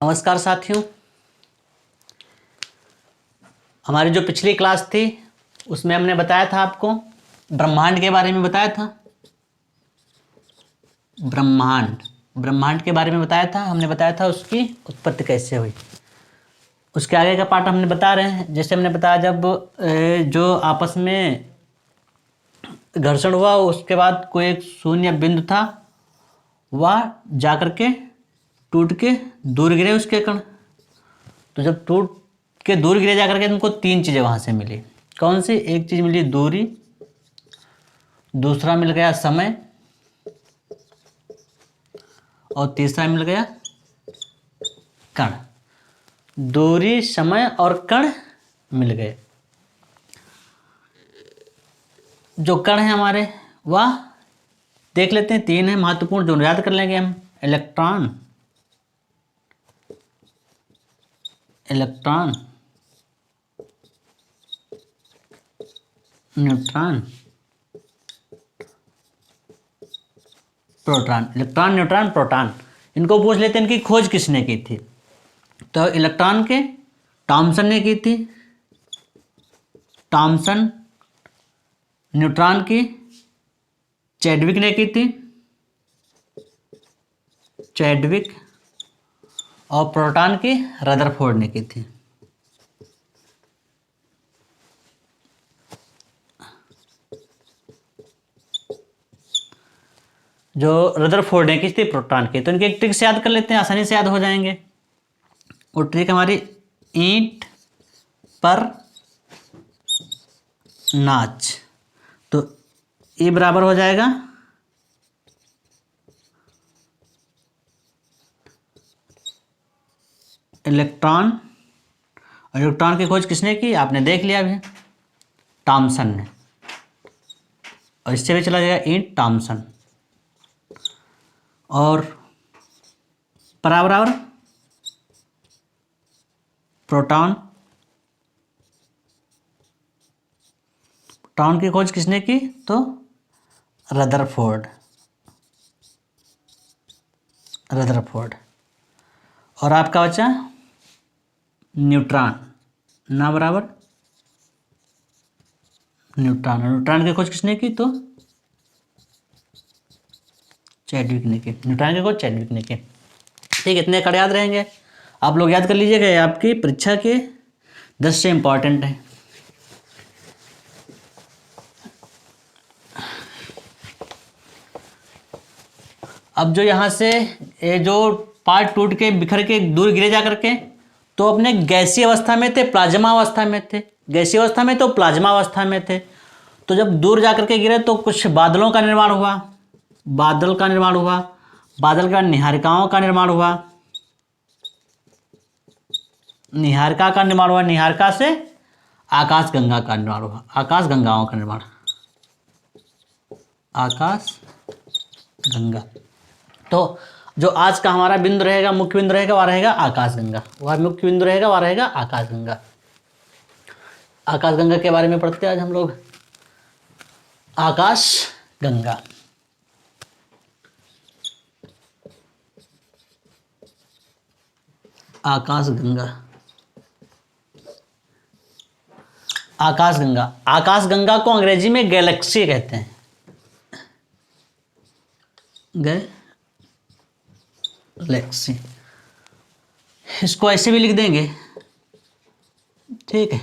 नमस्कार साथियों। हमारी जो पिछली क्लास थी उसमें हमने बताया था आपको ब्रह्मांड के बारे में बताया था। ब्रह्मांड के बारे में बताया था। हमने बताया था उसकी उत्पत्ति कैसे हुई। उसके आगे का पार्ट हमने बता रहे हैं। जैसे हमने बताया जब जो आपस में घर्षण हुआ उसके बाद कोई एक शून्य बिंदु था, वह जाकर के टूट के दूर गिरे उसके कण। तो जब टूट के दूर गिरे जाकर के तुमको तीन चीज़ें वहाँ से मिली। कौन सी? एक चीज़ मिली दूरी, दूसरा मिल गया समय, और तीसरा मिल गया कण। दूरी, समय और कण मिल गए। जो कण है हमारे वह देख लेते हैं, तीन है महत्वपूर्ण जो याद कर लेंगे हम। Electron, neutron, proton. Electron, neutron, proton, इनको पूछ लेते हैं इनकी खोज किसने की थी। तो इलेक्ट्रॉन के थॉमसन ने की थी, थॉमसन। न्यूट्रॉन की चैडविक ने की थी, चैडविक। और प्रोटॉन की रदरफोर्ड ने की थी। जो रदरफोर्ड ने की थी प्रोटॉन की। तो इनकी एक ट्रिक से याद कर लेते हैं, आसानी से याद हो जाएंगे। वो ट्रिक हमारी ईंट पर नाच। तो E बराबर हो जाएगा इलेक्ट्रॉन। और इलेक्ट्रॉन की खोज किसने की? आपने देख लिया अभी, थॉमसन ने। और इससे भी चला जाएगा ईंट थॉमसन। और बराबर प्रोटॉन। प्रोटॉन की खोज किसने की? तो रदरफोर्ड। और आपका बचा न्यूट्रॉन, ना बराबर न्यूट्रॉन। और न्यूट्रॉन की खोज किसने की? तो चैडविक ने की। न्यूट्रॉन की खोज चैडविक ने की। ठीक, इतने कड़ याद रहेंगे। आप लोग याद कर लीजिएगा, ये आपकी परीक्षा के 10 से इंपॉर्टेंट है। अब जो यहाँ से ये जो पार्ट टूट के बिखर के दूर गिरे जा करके, तो अपने गैसीय अवस्था में थे, प्लाज्मा अवस्था में थे। गैसीय अवस्था में तो प्लाज्मा अवस्था में थे। तो जब दूर जा करके गिरे तो कुछ बादलों का निर्माण हुआ, बादल का निर्माण हुआ। बादल का निहारिकाओं का निर्माण हुआ, निहारिका का निर्माण हुआ। निहारिका से आकाश गंगा का निर्माण हुआ, आकाश गंगाओं का निर्माण, आकाश गंगा। तो जो आज का हमारा बिंदु रहेगा, मुख्य बिंदु रहेगा, वह रहेगा आकाश गंगा। वह मुख्य बिंदु रहेगा, वह रहेगा आकाश गंगा। आकाश गंगा के बारे में पढ़ते हैं आज हम लोग। आकाश गंगा, आकाश गंगा, आकाश गंगा। आकाश गंगा को अंग्रेजी में गैलेक्सी कहते हैं। गैलेक्सी, इसको ऐसे भी लिख देंगे, ठीक है,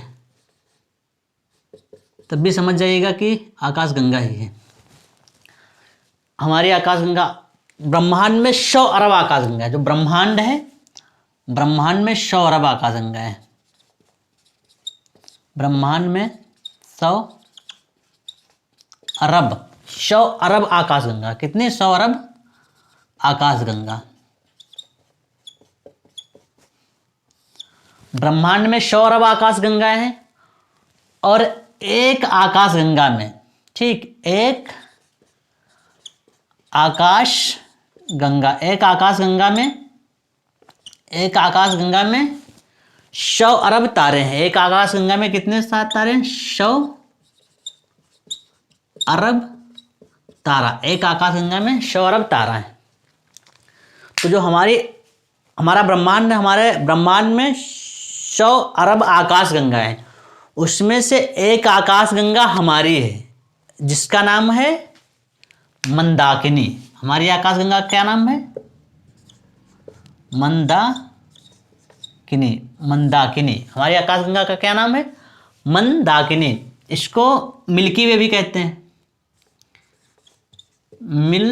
तब भी समझ जाइएगा कि आकाश गंगा ही है। हमारी आकाश गंगा, ब्रह्मांड में 100 अरब आकाश गंगा है। जो ब्रह्मांड है, ब्रह्मांड में 100 अरब आकाश गंगा है। ब्रह्मांड में 100 अरब आकाश गंगा। कितने? 100 अरब आकाश गंगा। ब्रह्मांड में 100 अरब आकाश गंगा है। और एक आकाश गंगा में, ठीक, एक आकाश गंगा में 100 अरब तारे हैं। एक आकाश गंगा में कितने सात तारे हैं? 100 अरब तारा। एक आकाश गंगा में 100 अरब तारा है। तो जो हमारी हमारे ब्रह्मांड में 100 अरब आकाश गंगा है, उसमें से एक आकाश गंगा हमारी है जिसका नाम है मंदाकिनी। हमारी आकाश गंगा का क्या नाम है? मंदाकिनी। मंदाकिनी हमारी आकाश गंगा का क्या नाम है? मंदाकिनी। इसको मिल्की वे भी कहते हैं, मिल्की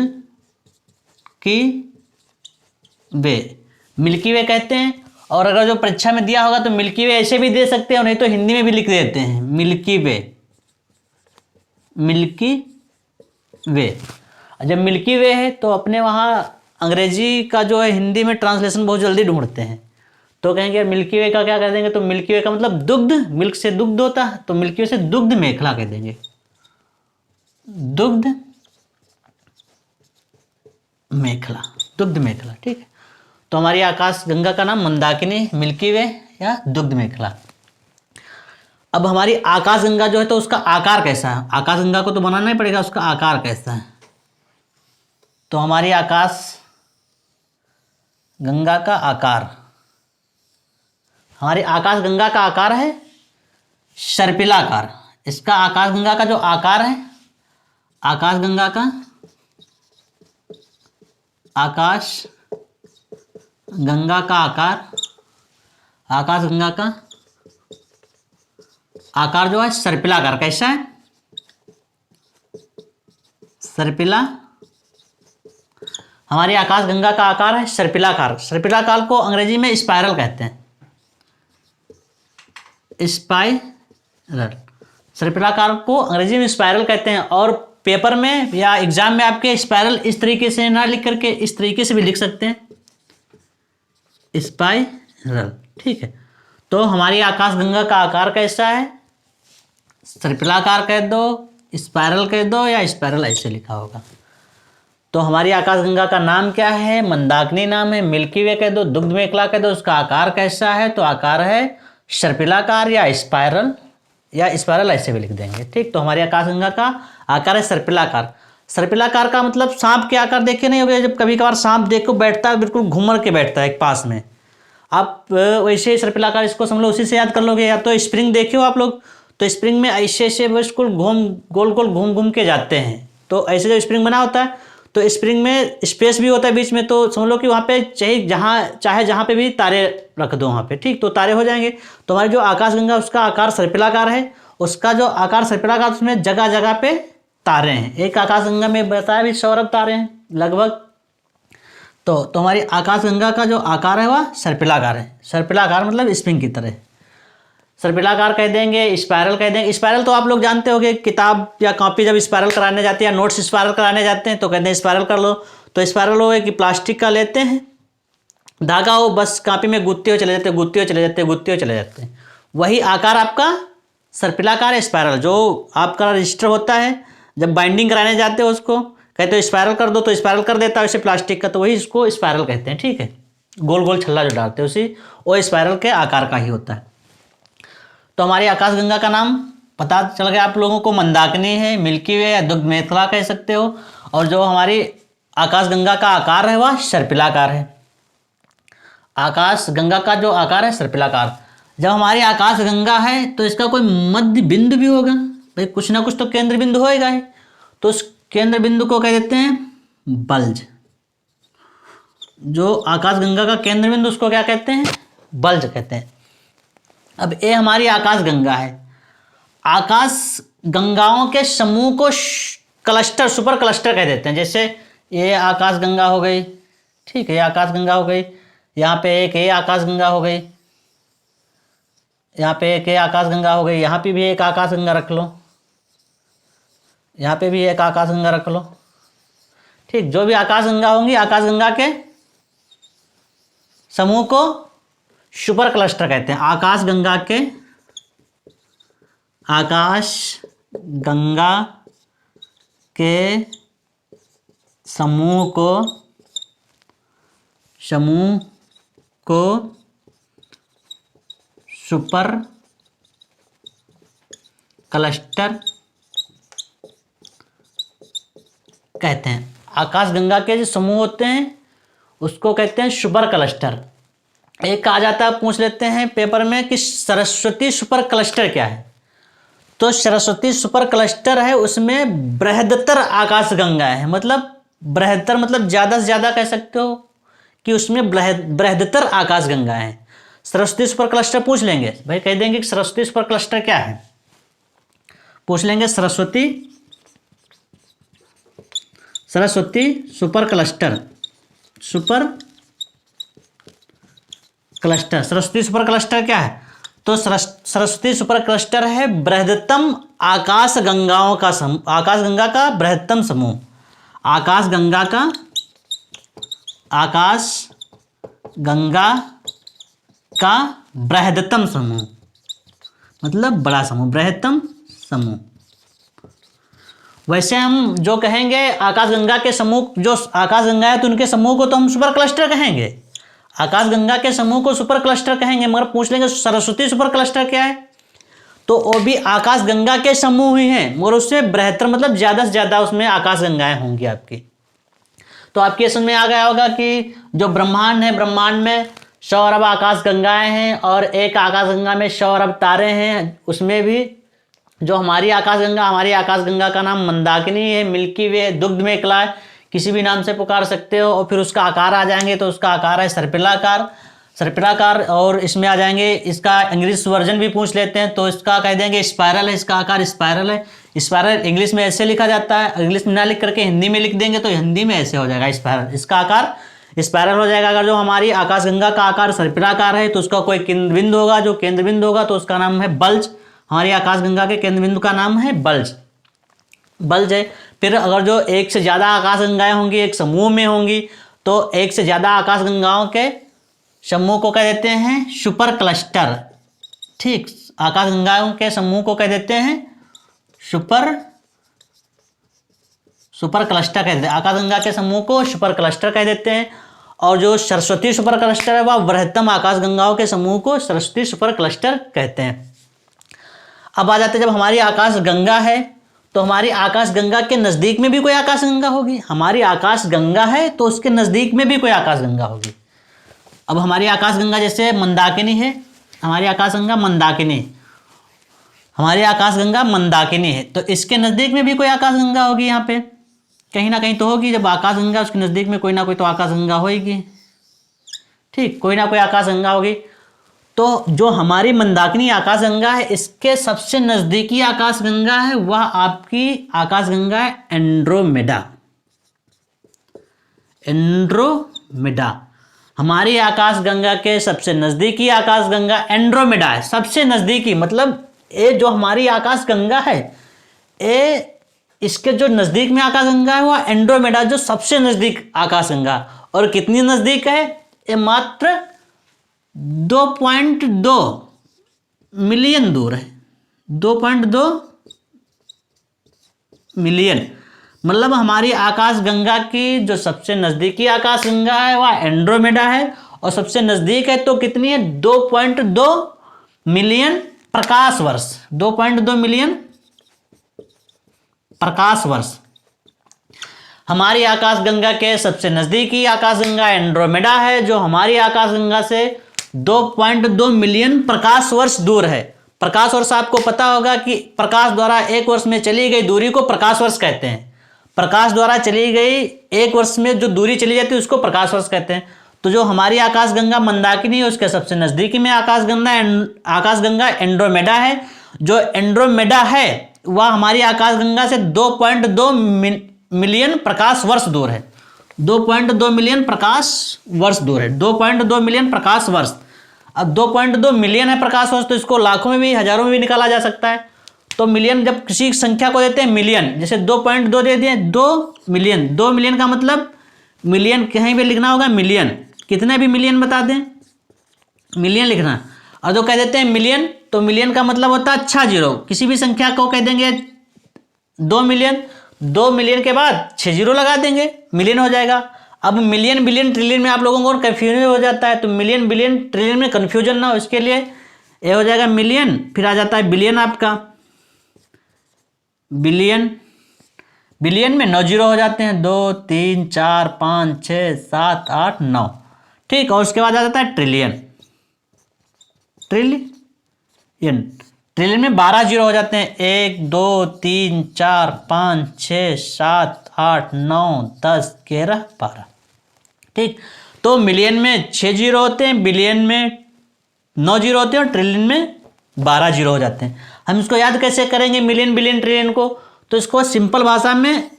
वे, मिल्की वे कहते हैं। और अगर जो परीक्षा में दिया होगा तो मिल्की वे ऐसे भी दे सकते हैं, और नहीं तो हिंदी में भी लिख देते हैं मिल्की वे, मिल्की वे। जब मिल्की वे है तो अपने वहाँ अंग्रेजी का जो है हिंदी में ट्रांसलेशन बहुत जल्दी ढूंढते हैं, तो कहेंगे मिल्की वे का क्या कर देंगे, तो मिल्की वे का मतलब दुग्ध, मिल्क से दुग्ध होता है, तो मिल्की वे से दुग्ध मेखला कह देंगे, दुग्ध मेखला, दुग्ध मेखला। ठीक है, तो हमारी आकाश गंगा का नाम मंदाकिनी, मिल्की वे या दुग्ध मेखला। अब हमारी आकाश गंगा जो है तो उसका आकार कैसा है? आकाश गंगा को तो बनाना ही पड़ेगा, उसका आकार कैसा है? तो हमारी आकाश गंगा का आकार, हमारी आकाश गंगा का आकार है सर्पिलाकार। इसका आकाश गंगा का जो आकार है, आकाश गंगा का, आकाश गंगा का आकार, आकाश गंगा का आकार जो है सर्पिलाकार। कैसा है? सर्पिला। हमारी आकाश गंगा का आकार है सर्पिलाकार। सर्पिलाकार को अंग्रेजी में स्पाइरल कहते हैं, स्पाइरल। सर्पिलाकार को अंग्रेजी में स्पाइरल कहते हैं। और पेपर में या एग्जाम में आपके स्पाइरल इस तरीके से ना लिख करके इस तरीके से भी लिख सकते हैं, स्पाइरल। ठीक है, तो हमारी आकाश गंगा का आकार कैसा है? सर्पिलाकार कह दो, स्पाइरल कह दो, या स्पाइरल ऐसे लिखा होगा। तो हमारी आकाश गंगा का नाम क्या है? मंदाकिनी नाम है। मिल्की वे कह दो, दुग्ध मेखला कह दो। उसका आकार कैसा है? तो आकार है सर्पिलाकार या स्पाइरल, या स्पाइरल ऐसे भी लिख देंगे। ठीक, तो हमारी आकाश गंगा का आकार है सर्पिलाकार। सर्पिलाकार का मतलब सांप के आकार देखे नहीं होगे? जब कभी कभार सांप देखो बैठता है, बिल्कुल घूमर के बैठता है एक पास में, आप वैसे ही सर्पिलाकार इसको समझ लो, उसी से याद कर लोगे। या तो स्प्रिंग देखे हो आप लोग, तो स्प्रिंग में ऐसे ऐसे बिल्कुल गोल गोल घूम घूम के जाते हैं, तो ऐसे जब स्प्रिंग बना होता है तो स्प्रिंग में स्पेस भी होता है बीच में, तो समझ लो कि वहाँ पे चाहे जहाँ पे भी तारे रख दो वहाँ पे, ठीक, तो तारे हो जाएंगे। तो हमारी जो आकाश गंगा उसका आकार सर्पिलाकार है, उसका जो आकार सर्पिलाकार, उसमें जगह जगह पे तारे हैं। एक आकाश गंगा में बताया भी 100 अरब तारे हैं लगभग। तो हमारी आकाश गंगा का जो आकार है वह सर्पिलाकार है। सर्पिलाकार मतलब स्प्रिंग की तरह। सर्पिलाकार कह देंगे, स्पाइरल कह देंगे। स्पाइरल तो आप लोग जानते होंगे, किताब या कॉपी जब स्पाइरल कराने जाती है या नोट्स स्पाइरल कराने जाते हैं तो कहते हैं स्पाइरल कर लो। तो स्पाइरल हो कि प्लास्टिक का लेते हैं धागा, हो बस कॉपी में गुत्ते हुए चले जाते हैं, गुत्ते हुए चले जाते हैं, गुत्ते हुए चले जाते हैं। वही आकार आपका सर्पिलाकार है, स्पाइरल। जो आपका रजिस्टर होता है जब बाइंडिंग कराने जाते हो उसको कहते हो स्पाइरल कर दो, तो स्पाइरल कर देता है वैसे प्लास्टिक का, तो वही इसको स्पाइरल कहते हैं। ठीक है, गोल गोल छल्ला जो डालते हैं उसी वो स्पाइरल के आकार का ही होता है। तो हमारी आकाश गंगा का नाम पता चल गया आप लोगों को, मंदाकिनी है, मिल्की वे या दुग्ध मेखला कह सकते हो। और जो हमारी आकाश गंगा का आकार है वह सर्पिलाकार है। आकाश गंगा का जो आकार है सर्पिलाकार। जब हमारी आकाश गंगा है तो इसका कोई मध्य बिंदु भी होगा भाई, कुछ ना कुछ तो केंद्र बिंदु होएगा ही। तो उस केंद्र बिंदु को कह देते हैं बल्ज। जो आकाश गंगा का केंद्र बिंदु उसको क्या कहते हैं? बल्ज कहते हैं। अब ये हमारी आकाश गंगा है। आकाश गंगाओं के समूह को क्लस्टर, सुपर क्लस्टर कह देते हैं। जैसे ये आकाश गंगा हो गई, ठीक है, ये आकाश गंगा हो गई, यहाँ पे एक ये आकाश गंगा हो गई, यहाँ पे एक ये आकाश गंगा हो गई, यहाँ पे भी एक आकाश गंगा रख लो, यहाँ पे भी एक आकाश गंगा रख लो। ठीक, जो भी आकाश गंगा होंगी, आकाश गंगा के समूह को सुपर क्लस्टर कहते हैं। आकाश गंगा के, आकाश गंगा के समूह को सुपर क्लस्टर कहते हैं। आकाश गंगा के जो समूह होते हैं उसको कहते हैं सुपर क्लस्टर। एक आ जाता है, पूछ लेते हैं पेपर में कि सरस्वती सुपर क्लस्टर क्या है। तो सरस्वती सुपर क्लस्टर है, उसमें बृहत्तर आकाशगंगा है। मतलब बृहत्तर मतलब ज़्यादा से ज़्यादा कह सकते हो कि उसमें बृहत्तर आकाशगंगा है। सरस्वती सुपर क्लस्टर पूछ लेंगे भाई, कह देंगे कि सरस्वती सुपर क्लस्टर क्या है, पूछ लेंगे Saraswati super cluster Saraswati super cluster क्या है। तो सरस्वती सुपर क्लस्टर है बृहत्तम आकाशगंगाओं का आकाशगंगा का बृहत्तम समूह, आकाशगंगा का बृहत्तम समूह, मतलब बड़ा समूह, बृहत्तम समूह। वैसे हम जो कहेंगे आकाशगंगा के समूह, जो आकाशगंगा है तो उनके समूह को तो हम सुपर क्लस्टर कहेंगे, आकाशगंगा के समूह को सुपर क्लस्टर कहेंगे। मगर पूछ लेंगे सरस्वती सुपर क्लस्टर क्या है, तो वो भी आकाशगंगा के समूह ही हैं, मगर उससे बृहत्तर मतलब ज़्यादा से ज़्यादा उसमें आकाशगंगाएं होंगी आपकी। तो आपके समझ में आ गया होगा कि जो ब्रह्मांड है, ब्रह्मांड में 100 अरब आकाशगंगाएं हैं और एक आकाशगंगा में 100 अरब तारे हैं। उसमें भी जो हमारी आकाशगंगा का नाम मंदाकिनी है, मिल्की वे, दुग्ध में एकला, किसी भी नाम से पुकार सकते हो। और फिर उसका आकार आ जाएंगे तो उसका आकार है सर्पिलाकार। और इसमें आ जाएंगे, इसका इंग्लिश वर्जन भी पूछ लेते हैं तो इसका कह देंगे स्पायरल है, इसका आकार स्पायरल है। स्पायरल इंग्लिश में ऐसे लिखा जाता है, इंग्लिश में ना लिख करके हिंदी में लिख देंगे तो हिंदी में ऐसे हो जाएगा स्पायरल, इसका आकार स्पायरल हो जाएगा। अगर जो हमारी आकाशगंगा का आकार सर्पिलाकार है तो उसका कोई केंद्र बिंदु होगा, जो केंद्र बिंदु होगा तो उसका नाम है बल्ज। हमारी आकाशगंगा के केंद्र बिंदु का नाम है बल्ज है। फिर अगर जो एक से ज़्यादा आकाशगंगाएं होंगी, एक समूह में होंगी, तो एक से ज़्यादा आकाशगंगाओं के समूह को कह देते हैं सुपर क्लस्टर। ठीक, आकाशगंगाओं के समूह को कह देते हैं सुपर क्लस्टर कहते हैं। आकाशगंगा के समूह को सुपर क्लस्टर कह देते हैं। और जो सरस्वती सुपर क्लस्टर है वह बृहत्तम आकाशगंगाओं के समूह को सरस्वती सुपर क्लस्टर कहते हैं। अब आ जाते हैं, जब हमारी आकाशगंगा है तो हमारी आकाशगंगा के नज़दीक में भी कोई आकाशगंगा होगी। हमारी आकाशगंगा है तो उसके नज़दीक में भी कोई आकाशगंगा होगी। अब हमारी आकाशगंगा जैसे मंदाकिनी है, हमारी आकाशगंगा मंदाकिनी है, तो इसके नज़दीक में भी कोई आकाशगंगा होगी। यहाँ पे कहीं ना कहीं तो होगी, जब आकाशगंगा उसके नज़दीक में कोई ना कोई तो आकाशगंगा होगी। ठीक, कोई ना कोई आकाशगंगा होगी। तो जो हमारी मंदाकिनी आकाशगंगा है, इसके सबसे नज़दीकी आकाशगंगा है वह आपकी आकाशगंगा है एंड्रोमेडा। हमारी आकाशगंगा के सबसे नज़दीकी आकाशगंगा एंड्रोमेडा है। सबसे नज़दीकी मतलब ये जो हमारी आकाशगंगा है, ये इसके जो नज़दीक में आकाशगंगा है वह एंड्रोमेडा, जो सबसे नज़दीक आकाशगंगा। और कितनी नज़दीक है, ये मात्र 2.2 मिलियन दूर है। 2.2 मिलियन मतलब हमारी आकाशगंगा की जो सबसे नज़दीकी आकाशगंगा है वह एंड्रोमेडा है, और सबसे नज़दीक है तो कितनी है, 2.2 मिलियन प्रकाश वर्ष। 2.2 मिलियन प्रकाश वर्ष हमारी आकाशगंगा के सबसे नज़दीकी आकाशगंगा एंड्रोमेडा है, जो हमारी आकाशगंगा से 2.2 मिलियन प्रकाश वर्ष दूर है। प्रकाश वर्ष आपको पता होगा कि प्रकाश द्वारा एक वर्ष में चली गई दूरी को प्रकाश वर्ष कहते हैं। प्रकाश द्वारा चली गई एक वर्ष में जो दूरी चली जाती है उसको प्रकाश वर्ष कहते हैं। तो जो हमारी आकाशगंगा मंदाकिनी है उसके सबसे नज़दीकी में आकाशगंगा एंड्रोमेडा है। जो एंड्रोमेडा है वह हमारी आकाशगंगा से 2.2 मिलियन प्रकाश वर्ष दूर है। 2.2 मिलियन प्रकाश वर्ष दूर है। 2.2 मिलियन प्रकाश वर्ष। अब 2.2 मिलियन है प्रकाश वर्ष, तो इसको लाखों में भी हजारों में भी निकाला जा सकता है। तो मिलियन जब किसी संख्या को देते हैं मिलियन, जैसे 2.2 दे दिए, 2 मिलियन। 2 मिलियन का मतलब मिलियन कहीं भी लिखना होगा मिलियन, कितने भी मिलियन बता दें मिलियन लिखना। और जो कह देते हैं मिलियन, तो मिलियन का मतलब होता है अच्छा जीरो। किसी भी संख्या को कह देंगे 2 मिलियन, 2 मिलियन के बाद 6 जीरो लगा देंगे, मिलियन हो जाएगा। अब मिलियन बिलियन ट्रिलियन में आप लोगों को कन्फ्यूजन हो जाता है, तो मिलियन बिलियन ट्रिलियन में कन्फ्यूजन ना हो इसके लिए ये हो जाएगा मिलियन, फिर आ जाता है बिलियन। आपका बिलियन, बिलियन में 9 जीरो हो जाते हैं, 2 3 4 5 6 7 8 9। ठीक, और उसके बाद आ जाता है ट्रिलियन। ट्रिलियन। ट्रिलियन में 12 जीरो हो जाते हैं, 1 2 3 4 5 6 7 8 9 10 11 12। ठीक, तो मिलियन में 6 जीरो होते हैं, बिलियन में 9 जीरो होते हैं और ट्रिलियन में 12 जीरो हो जाते हैं। हम इसको याद कैसे करेंगे मिलियन बिलियन ट्रिलियन को? तो इसको सिंपल भाषा में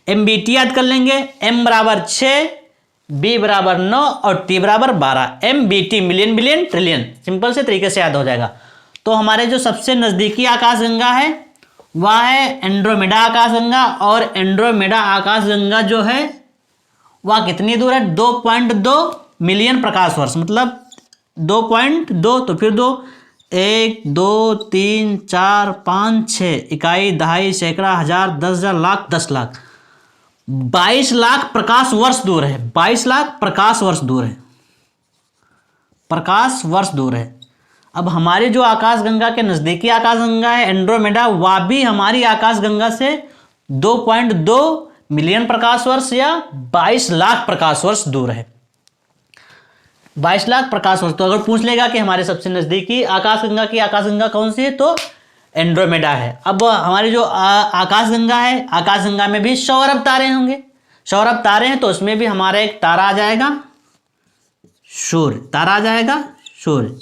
MBT याद कर लेंगे। M बराबर 6, B बराबर 9 और T बराबर 12। MBT million billion trillion, simple से तरीके से याद हो जाएगा। तो हमारे जो सबसे नज़दीकी आकाशगंगा है वह है एंड्रोमेडा आकाशगंगा, और एंड्रोमेडा आकाशगंगा जो है वह कितनी दूर है? 2.2 मिलियन प्रकाश वर्ष, मतलब 2.2, तो फिर 2 1 2 3 4 5 6 इकाई दहाई सैकड़ा हज़ार 10,000 लाख 10 लाख 22 लाख प्रकाश वर्ष दूर है। 22 लाख प्रकाश वर्ष दूर है, प्रकाश वर्ष दूर है। अब हमारी जो आकाशगंगा के नज़दीकी आकाशगंगा है एंड्रोमेडा, वह भी हमारी आकाशगंगा से 2.2 मिलियन प्रकाश वर्ष या 22 लाख प्रकाश वर्ष दूर है। 22 लाख प्रकाश वर्ष। तो अगर पूछ लेगा कि हमारे सबसे नज़दीकी आकाशगंगा की आकाशगंगा कौन सी है, तो एंड्रोमेडा है। अब हमारी जो आकाशगंगा है, आकाशगंगा में भी 100 अरब तारे होंगे। 100 अरब तारे हैं तो उसमें भी हमारा एक तारा आ जाएगा सूर्य, तारा आ जाएगा सूर्य।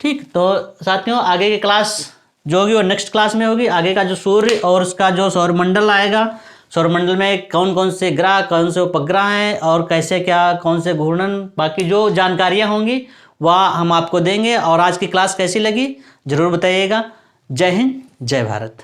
ठीक, तो साथियों आगे की क्लास जो होगी वो नेक्स्ट क्लास में होगी। आगे का जो सूर्य और उसका जो सौरमंडल आएगा, सौरमंडल में कौन कौन से ग्रह, कौन से उपग्रह हैं और कैसे क्या कौन से घूर्णन, बाकी जो जानकारियाँ होंगी वह हम आपको देंगे। और आज की क्लास कैसी लगी ज़रूर बताइएगा। जय हिंद, जय भारत।